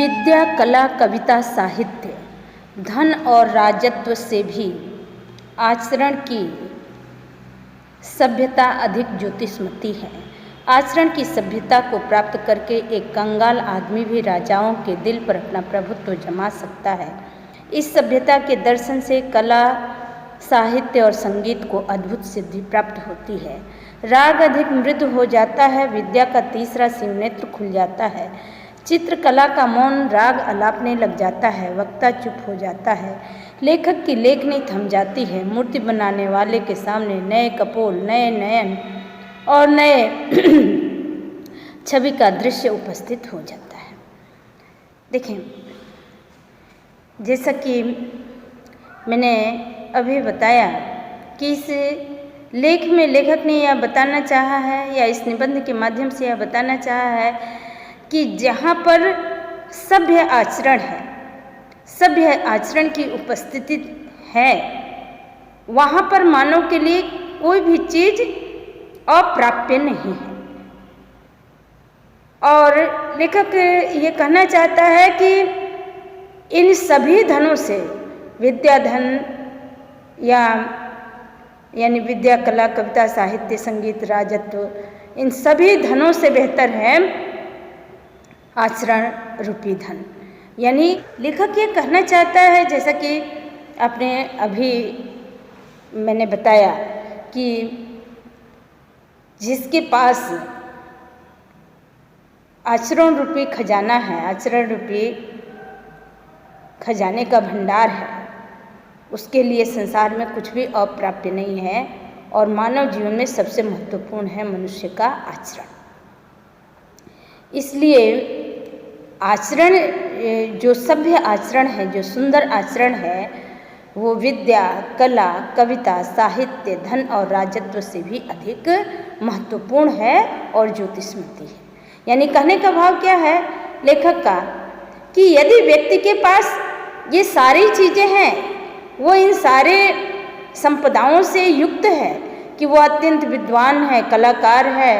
विद्या, कला, कविता, साहित्य, धन और राजत्व से भी आचरण की सभ्यता अधिक ज्योतिषमती है। आचरण की सभ्यता को प्राप्त करके एक कंगाल आदमी भी राजाओं के दिल पर अपना प्रभुत्व जमा सकता है। इस सभ्यता के दर्शन से कला, साहित्य और संगीत को अद्भुत सिद्धि प्राप्त होती है। राग अधिक मृदु हो जाता है, विद्या का तीसरा शिवनेत्र खुल जाता है, चित्रकला का मौन राग अलापने लग जाता है, वक्ता चुप हो जाता है, लेखक की लेखनी थम जाती है, मूर्ति बनाने वाले के सामने नए कपोल, नए नयन और नए छवि का दृश्य उपस्थित हो जाता है। देखें, जैसा कि मैंने अभी बताया कि इस लेख में लेखक ने यह बताना चाहा है या इस निबंध के माध्यम से यह बताना चाहा है कि जहाँ पर सभ्य आचरण है, सभ्य आचरण की उपस्थिति है, वहाँ पर मानव के लिए कोई भी चीज़ अप्राप्य नहीं है। और लेखक ये कहना चाहता है कि इन सभी धनों से विद्या धन यानी विद्या, कला, कविता, साहित्य, संगीत, राजत्व, इन सभी धनों से बेहतर है आचरण रूपी धन। यानी लेखक ये कहना चाहता है, जैसा कि आपने अभी मैंने बताया कि जिसके पास आचरण रूपी खजाना है, आचरण रूपी खजाने का भंडार है, उसके लिए संसार में कुछ भी अप्राप्य नहीं है। और मानव जीवन में सबसे महत्वपूर्ण है मनुष्य का आचरण। इसलिए आचरण, जो सभ्य आचरण है, जो सुंदर आचरण है, वो विद्या, कला, कविता, साहित्य, धन और राजत्व से भी अधिक महत्वपूर्ण है और ज्योतिषमती है। यानी कहने का भाव क्या है लेखक का कि यदि व्यक्ति के पास ये सारी चीज़ें हैं, वो इन सारे संपदाओं से युक्त है कि वो अत्यंत विद्वान है, कलाकार है,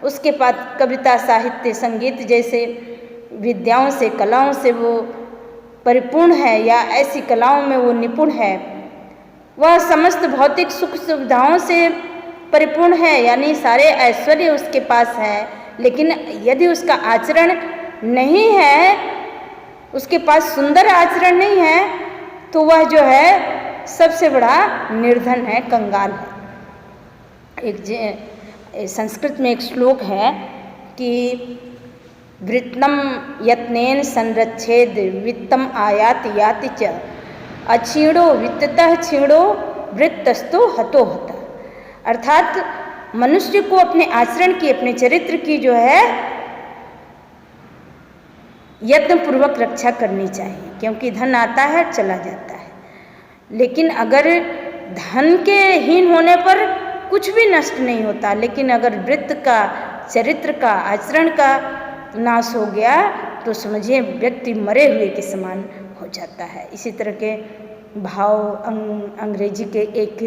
उसके पास कविता, साहित्य, संगीत जैसे विद्याओं से, कलाओं से वो परिपूर्ण है या ऐसी कलाओं में वो निपुण है, वह समस्त भौतिक सुख सुविधाओं से परिपूर्ण है, यानी सारे ऐश्वर्य उसके पास है, लेकिन यदि उसका आचरण नहीं है, उसके पास सुंदर आचरण नहीं है, तो वह जो है सबसे बड़ा निर्धन है, कंगाल है। संस्कृत में एक श्लोक है कि वृत्तम यत्नेन संरक्षेद वित्तम आयाति याति च अक्षीणो वित्ततः क्षीणो वृत्तस्तु हतो हता। अर्थात मनुष्य को अपने आचरण की, अपने चरित्र की जो है यत्नपूर्वक रक्षा करनी चाहिए, क्योंकि धन आता है चला जाता है, लेकिन अगर धन के हीन होने पर कुछ भी नष्ट नहीं होता, लेकिन अगर वृत्त का, चरित्र का, आचरण का नाश हो गया तो समझिए व्यक्ति मरे हुए के समान हो जाता है। इसी तरह के भाव अंग्रेजी के एक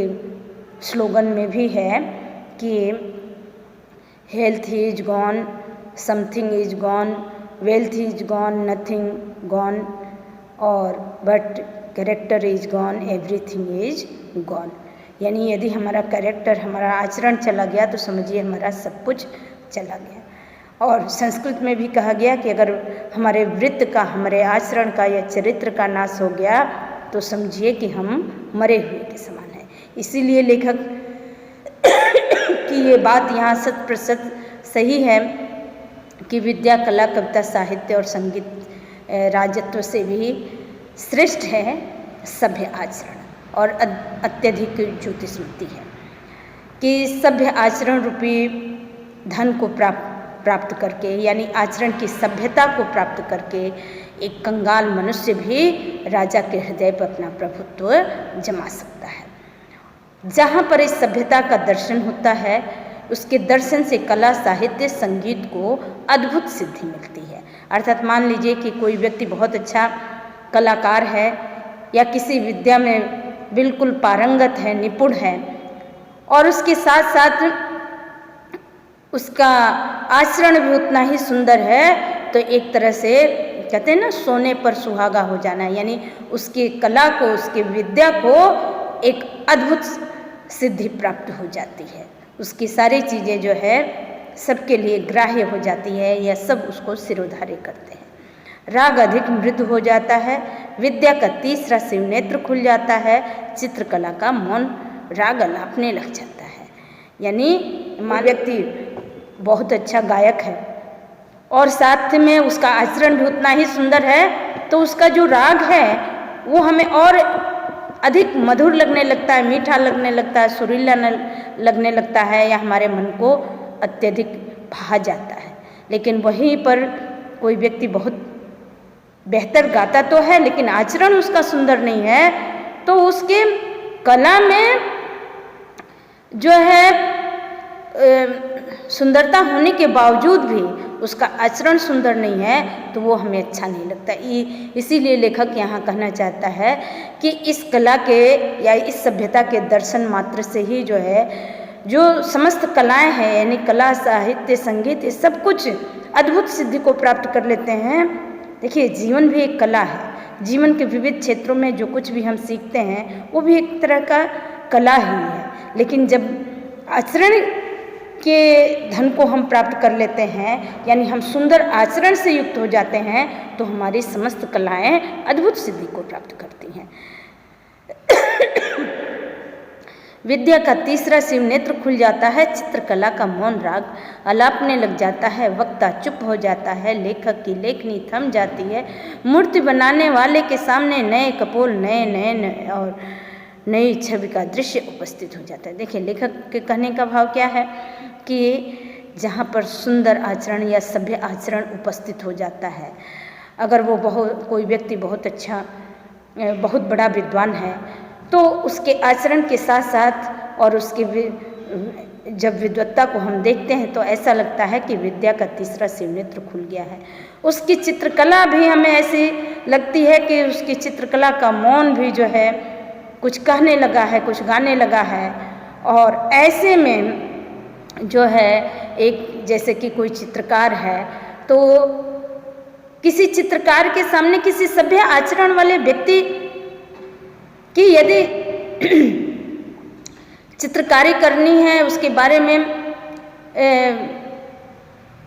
स्लोगन में भी है कि health is gone, something is gone, wealth is gone, nothing gone, और but character is gone, everything is gone. यानी यदि हमारा कैरेक्टर, हमारा आचरण चला गया तो समझिए हमारा सब कुछ चला गया। और संस्कृत में भी कहा गया कि अगर हमारे वृत्त का, हमारे आचरण का या चरित्र का नाश हो गया तो समझिए कि हम मरे हुए के समान है। इसीलिए लेखक की ये बात यहाँ 100% सही है कि विद्या, कला, कविता, साहित्य और संगीत, राजत्व से भी श्रेष्ठ है सभ्य आचरण और अत्यधिक ज्योतिषमती है। कि सभ्य आचरण रूपी धन को प्राप्त करके, यानी आचरण की सभ्यता को प्राप्त करके एक कंगाल मनुष्य भी राजा के हृदय पर अपना प्रभुत्व जमा सकता है। जहाँ पर इस सभ्यता का दर्शन होता है, उसके दर्शन से कला, साहित्य, संगीत को अद्भुत सिद्धि मिलती है। अर्थात मान लीजिए कि कोई व्यक्ति बहुत अच्छा कलाकार है या किसी विद्या में बिल्कुल पारंगत है, निपुण है, और उसके साथ साथ उसका आचरण भी उतना ही सुंदर है, तो एक तरह से कहते हैं ना सोने पर सुहागा हो जाना, यानी उसकी कला को, उसकी विद्या को एक अद्भुत सिद्धि प्राप्त हो जाती है। उसकी सारी चीज़ें जो है सबके लिए ग्राह्य हो जाती है या सब उसको सिरोधार्य करते हैं। राग अधिक मृदु हो जाता है, विद्या का तीसरा शिव नेत्र खुल जाता है, चित्रकला का मौन राग अलापने लग जाता है। यानी व्यक्ति बहुत अच्छा गायक है और साथ में उसका आचरण भी उतना ही सुंदर है, तो उसका जो राग है वो हमें और अधिक मधुर लगने लगता है, मीठा लगने लगता है, सुरीला लगने लगता है या हमारे मन को अत्यधिक भा जाता है। लेकिन वहीं पर कोई व्यक्ति बहुत बेहतर गाता तो है लेकिन आचरण उसका सुंदर नहीं है, तो उसके कला में जो है सुंदरता होने के बावजूद भी उसका आचरण सुंदर नहीं है, तो वो हमें अच्छा नहीं लगता। इसीलिए लेखक यहाँ कहना चाहता है कि इस कला के या इस सभ्यता के दर्शन मात्र से ही जो है जो समस्त कलाएं हैं, यानी कला, साहित्य, संगीत, ये सब कुछ अद्भुत सिद्धि को प्राप्त कर लेते हैं। देखिए, जीवन भी एक कला है। जीवन के विविध क्षेत्रों में जो कुछ भी हम सीखते हैं वो भी एक तरह का कला ही है। लेकिन जब आचरण के धन को हम प्राप्त कर लेते हैं, यानी हम सुंदर आचरण से युक्त हो जाते हैं, तो हमारी समस्त कलाएं अद्भुत सिद्धि को प्राप्त करती हैं। विद्या का तीसरा शिव नेत्र खुल जाता है, चित्रकला का मौन राग अलापने लग जाता है, वक्ता चुप हो जाता है, लेखक की लेखनी थम जाती है, मूर्ति बनाने वाले के सामने नए कपोल, नए नए और नई छवि का दृश्य उपस्थित हो जाता है। देखिए, लेखक के कहने का भाव क्या है कि जहाँ पर सुंदर आचरण या सभ्य आचरण उपस्थित हो जाता है, अगर वो कोई व्यक्ति बहुत अच्छा, बहुत बड़ा विद्वान है, तो उसके आचरण के साथ साथ और उसके जब विद्वत्ता को हम देखते हैं तो ऐसा लगता है कि विद्या का तीसरा शिव नेत्र खुल गया है। उसकी चित्रकला भी हमें ऐसी लगती है कि उसकी चित्रकला का मौन भी जो है कुछ कहने लगा है, कुछ गाने लगा है। और ऐसे में जो है एक, जैसे कि कोई चित्रकार है, तो किसी चित्रकार के सामने किसी सभ्य आचरण वाले व्यक्ति कि यदि चित्रकारी करनी है, उसके बारे में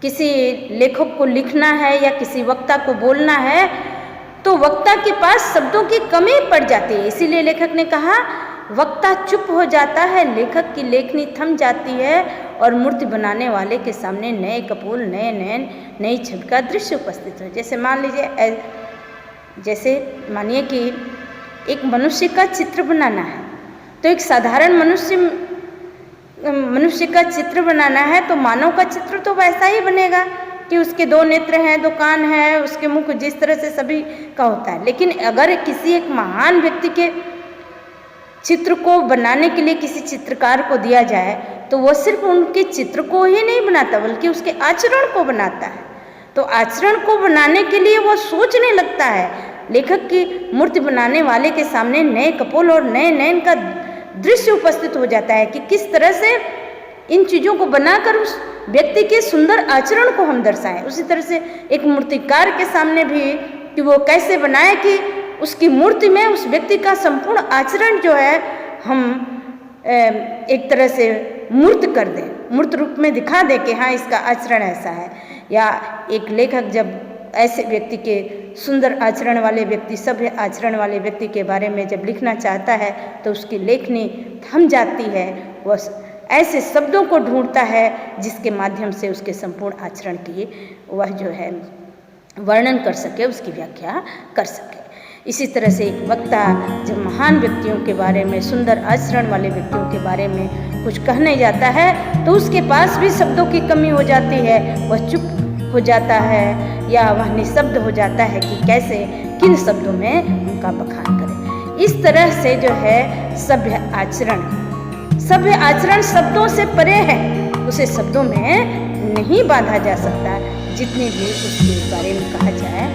किसी लेखक को लिखना है या किसी वक्ता को बोलना है, तो वक्ता के पास शब्दों की कमी पड़ जाती है। इसीलिए लेखक ने कहा वक्ता चुप हो जाता है, लेखक की लेखनी थम जाती है और मूर्ति बनाने वाले के सामने नए कपोल, नए नयन, नई छवि का दृश्य उपस्थित हो। जैसे मान लीजिए, जैसे मानिए कि एक मनुष्य का चित्र बनाना है, तो एक साधारण मनुष्य का चित्र बनाना है तो मानव का चित्र तो वैसा ही बनेगा कि उसके दो नेत्र हैं, दो कान है, उसके मुख जिस तरह से सभी का होता है। लेकिन अगर किसी एक महान व्यक्ति के चित्र को बनाने के लिए किसी चित्रकार को दिया जाए, तो वो सिर्फ उनके चित्र को ही नहीं बनाता बल्कि उसके आचरण को बनाता है। तो आचरण को बनाने के लिए वो सोचने लगता है। लेखक की मूर्ति बनाने वाले के सामने नए कपोल और नए नयन का दृश्य उपस्थित हो जाता है कि किस तरह से इन चीज़ों को बनाकर उस व्यक्ति के सुंदर आचरण को हम दर्शाएं। उसी तरह से एक मूर्तिकार के सामने भी कि वो कैसे बनाए कि उसकी मूर्ति में उस व्यक्ति का संपूर्ण आचरण जो है हम एक तरह से मूर्त कर दें, मूर्त रूप में दिखा दें कि हाँ इसका आचरण ऐसा है। या एक लेखक जब ऐसे व्यक्ति के सुंदर आचरण वाले व्यक्ति, सभ्य आचरण वाले व्यक्ति के बारे में जब लिखना चाहता है तो उसकी लेखनी थम जाती है। वह ऐसे शब्दों को ढूंढता है जिसके माध्यम से उसके संपूर्ण आचरण की वह जो है वर्णन कर सके, उसकी व्याख्या कर सके। इसी तरह से एक वक्ता जब महान व्यक्तियों के बारे में, सुंदर आचरण वाले व्यक्तियों के बारे में कुछ कहने जाता है तो उसके पास भी शब्दों की कमी हो जाती है, वह चुप हो जाता है या वह निशब्द हो जाता है कि कैसे किन शब्दों में उनका बखान करें। इस तरह से जो है सभ्य आचरण शब्दों से परे है, उसे शब्दों में नहीं बांधा जा सकता। जितनी भी उसके बारे में कहा जाए